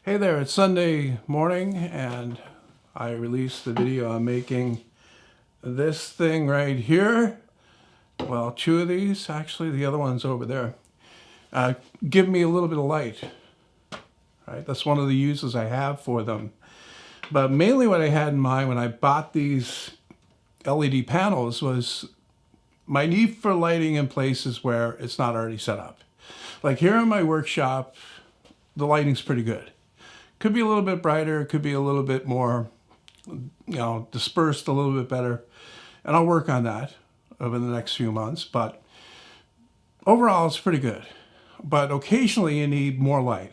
Hey there, it's Sunday morning and I released the video on making this thing right here. Well, two of these, actually, the other one's over there. Give me a little bit of light, right? That's one of the uses I have for them. But mainly what I had in mind when I bought these LED panels was my need for lighting in places where it's not already set up. Like here in my workshop, the lighting's pretty good. Could be a little bit brighter, could be a little bit more, dispersed a little bit better. And I'll work on that over the next few months. But overall, it's pretty good. But occasionally you need more light.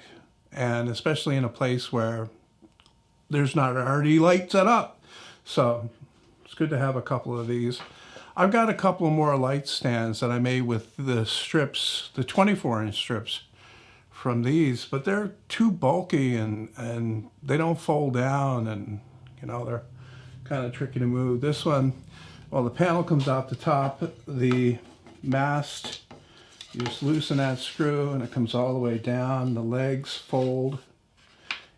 And especially in a place where there's not already light set up. So it's good to have a couple of these. I've got a couple more light stands that I made with the strips, the 24-inch strips from these, but they're too bulky and they don't fold down, and they're kind of tricky to move. This one, well, the panel comes off the top, the mast, you just loosen that screw and it comes all the way down. The legs fold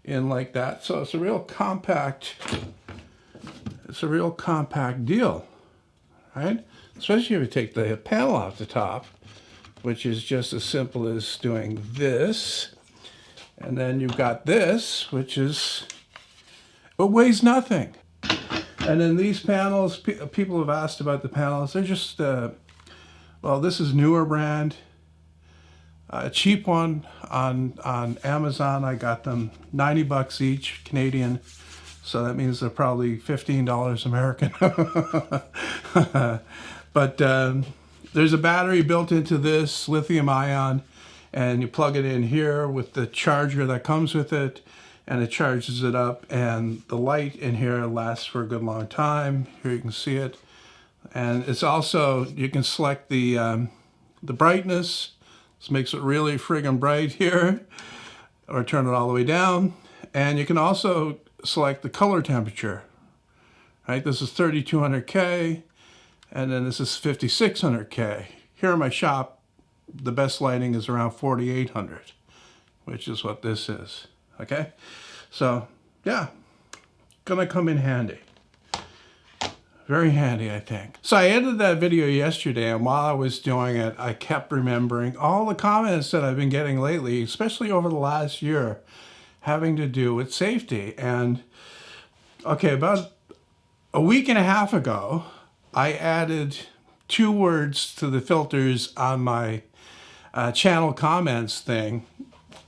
in like that, so it's a real compact deal, right? Especially if you take the panel off the top, which is just as simple as doing this. And then you've got this, which weighs nothing. And then these panels, people have asked about the panels. They're just, this is newer brand. A cheap one on Amazon. I got them 90 bucks each, Canadian. So that means they're probably $15 American. But there's a battery built into this, lithium ion, and you plug it in here with the charger that comes with it, and it charges it up, and the light in here lasts for a good long time. Here you can see it. And it's also, you can select the brightness. This makes it really friggin' bright here, or turn it all the way down. And you can also select the color temperature, right? This is 3200K. And then this is 5600K. Here in my shop, the best lighting is around 4800, which is what this is, okay? So, yeah, gonna come in handy. Very handy, I think. So I edited that video yesterday, and while I was doing it, I kept remembering all the comments that I've been getting lately, especially over the last year, having to do with safety. And, okay, about a week and a half ago, I added 2 words to the filters on my channel comments thing.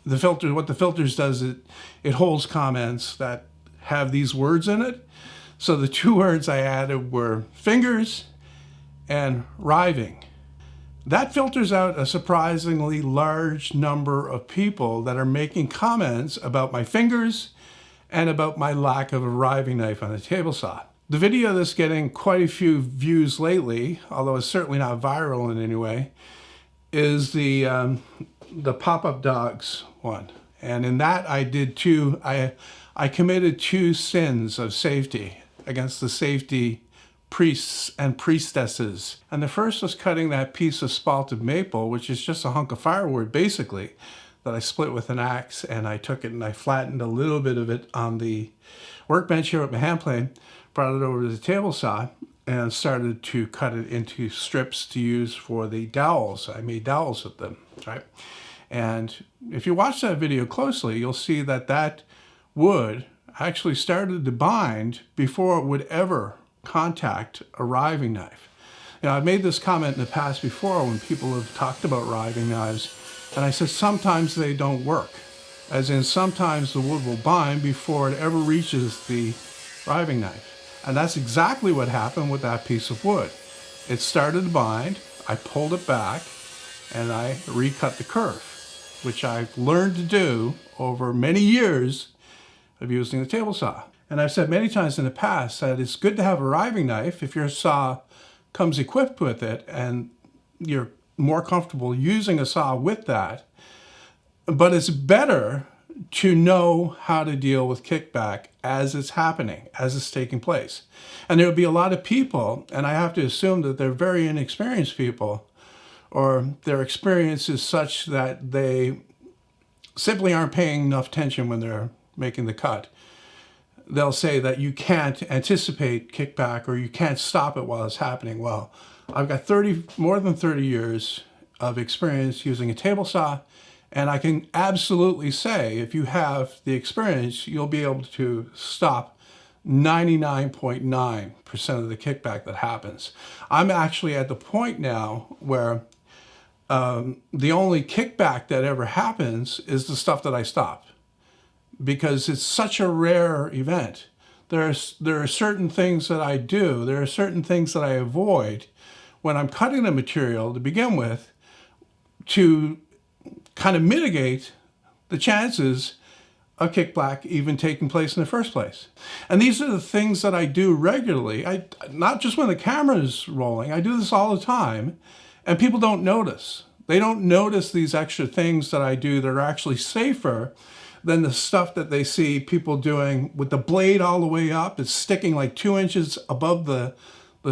The filter, what the filters does, it holds comments that have these words in it. So the 2 words I added were fingers and riving. That filters out a surprisingly large number of people that are making comments about my fingers and about my lack of a riving knife on a table saw. The video that's getting quite a few views lately, although it's certainly not viral in any way, is the pop-up dogs one. And in that I did I committed 2 sins of safety against the safety priests and priestesses. And the first was cutting that piece of spalted maple, which is just a hunk of firewood basically, that I split with an axe, and I took it and I flattened a little bit of it on the workbench here with my hand plane, brought it over to the table saw, and started to cut it into strips to use for the dowels. I made dowels with them, right? And if you watch that video closely, you'll see that that wood actually started to bind before it would ever contact a riving knife. I've made this comment in the past before when people have talked about riving knives, and I said sometimes they don't work. As in, sometimes the wood will bind before it ever reaches the riving knife. And that's exactly what happened with that piece of wood. It started to bind, I pulled it back, and I recut the curve, which I've learned to do over many years of using the table saw. And I've said many times in the past that it's good to have a riving knife if your saw comes equipped with it and you're more comfortable using a saw with that. But it's better to know how to deal with kickback as it's happening, as it's taking place. And there will be a lot of people, and I have to assume that they're very inexperienced people, or their experience is such that they simply aren't paying enough attention when they're making the cut. They'll say that you can't anticipate kickback or you can't stop it while it's happening. Well, I've got more than 30 years of experience using a table saw, and I can absolutely say if you have the experience, you'll be able to stop 99.9% of the kickback that happens. I'm actually at the point now where the only kickback that ever happens is the stuff that I stop, because it's such a rare event. There are certain things that I do, there are certain things that I avoid when I'm cutting the material to begin with to kind of mitigate the chances of kickback even taking place in the first place. And these are the things that I do regularly. Not just when the camera's rolling, I do this all the time, and people don't notice. They don't notice these extra things that I do that are actually safer than the stuff that they see people doing with the blade all the way up. It's sticking like 2 inches above the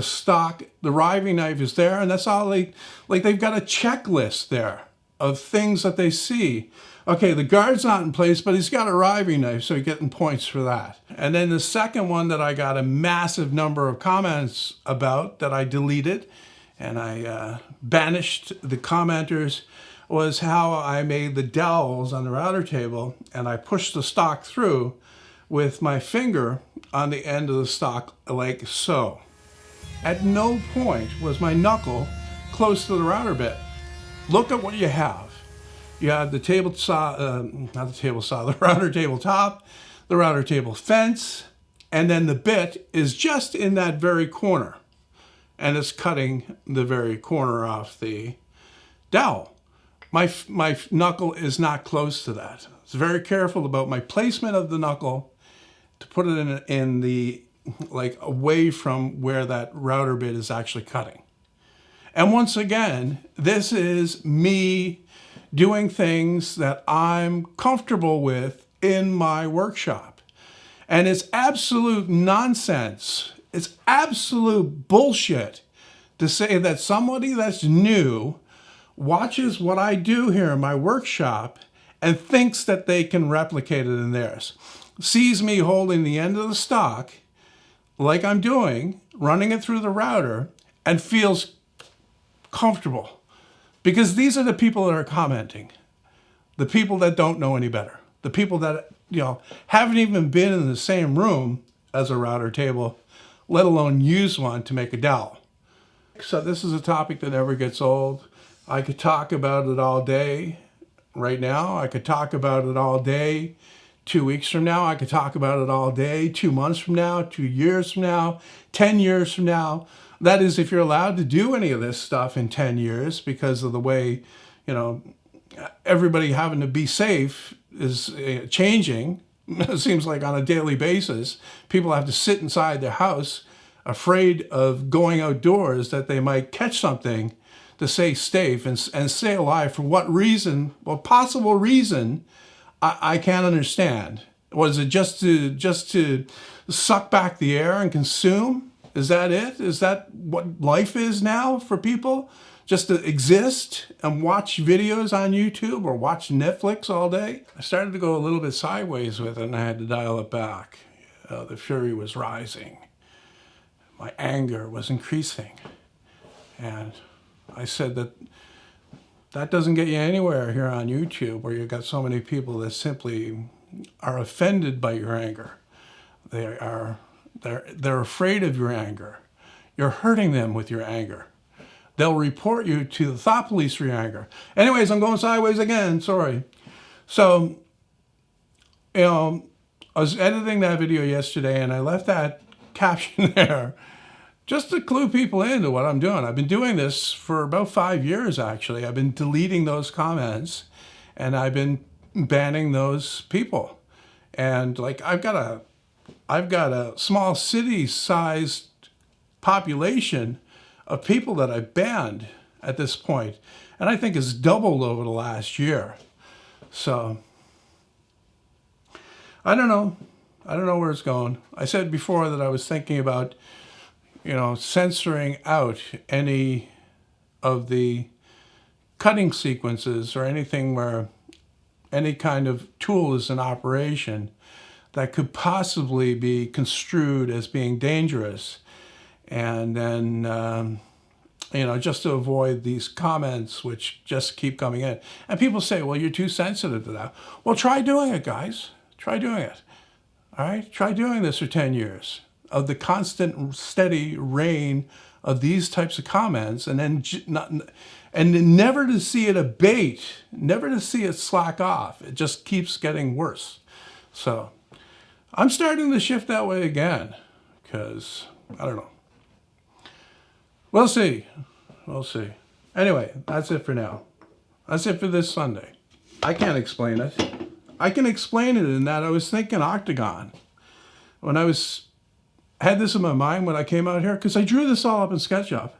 stock. The riving knife is there, and that's all they've got a checklist there of things that they see. Okay, the guard's not in place, but he's got a riving knife, so he's getting points for that. And then the second one that I got a massive number of comments about that I deleted, and I banished the commenters, was how I made the dowels on the router table, and I pushed the stock through with my finger on the end of the stock like so. At no point was my knuckle close to the router bit. Look at what you have. You have the table saw, not the table saw, the router table top, the router table fence, and then the bit is just in that very corner. And it's cutting the very corner off the dowel. My knuckle is not close to that. I was very careful about my placement of the knuckle to put it in the, like, away from where that router bit is actually cutting. And once again, this is me doing things that I'm comfortable with in my workshop. And it's absolute nonsense. It's absolute bullshit to say that somebody that's new watches what I do here in my workshop and thinks that they can replicate it in theirs. Sees me holding the end of the stock like I'm doing, running it through the router, and feels comfortable. Because these are the people that are commenting. The people that don't know any better. The people that, haven't even been in the same room as a router table, let alone use one to make a dowel. So this is a topic that never gets old. I could talk about it all day right now. I could talk about it all day 2 weeks from now. I could talk about it all day 2 months from now, 2 years from now, 10 years from now. That is, if you're allowed to do any of this stuff in 10 years because of the way, everybody having to be safe is changing. It seems like on a daily basis, people have to sit inside their house afraid of going outdoors that they might catch something to stay safe and stay alive. For what reason? What possible reason? I can't understand. Was it just to suck back the air and consume? Is that it? Is that what life is now for people? Just to exist and watch videos on YouTube or watch Netflix all day? I started to go a little bit sideways with it, and I had to dial it back. The fury was rising. My anger was increasing. And I said that doesn't get you anywhere here on YouTube, where you've got so many people that simply are offended by your anger. They're afraid of your anger. You're hurting them with your anger. They'll report you to the thought police for your anger. Anyways, I'm going sideways again, sorry. So, I was editing that video yesterday, and I left that caption there just to clue people into what I'm doing. I've been doing this for about 5 years, actually. I've been deleting those comments, and I've been banning those people. And I've got a small city-sized population of people that I've banned at this point, and I think it's doubled over the last year. So I don't know where it's going. I said before that I was thinking about, censoring out any of the cutting sequences or anything where any kind of tool is in operation that could possibly be construed as being dangerous. And then, just to avoid these comments which just keep coming in. And people say, well, you're too sensitive to that. Well, try doing it, guys. Try doing it. All right? Try doing this for 10 years of the constant, steady rain of these types of comments, and then never to see it abate, never to see it slack off. It just keeps getting worse. So I'm starting to shift that way again because, I don't know. We'll see. We'll see. Anyway, that's it for now. That's it for this Sunday. I can't explain it. I can explain it in that I was thinking octagon. When I had this in my mind when I came out here, because I drew this all up in SketchUp.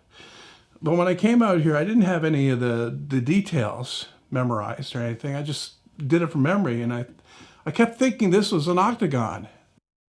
But when I came out here, I didn't have any of the details memorized or anything. I just did it from memory, and I kept thinking this was an octagon.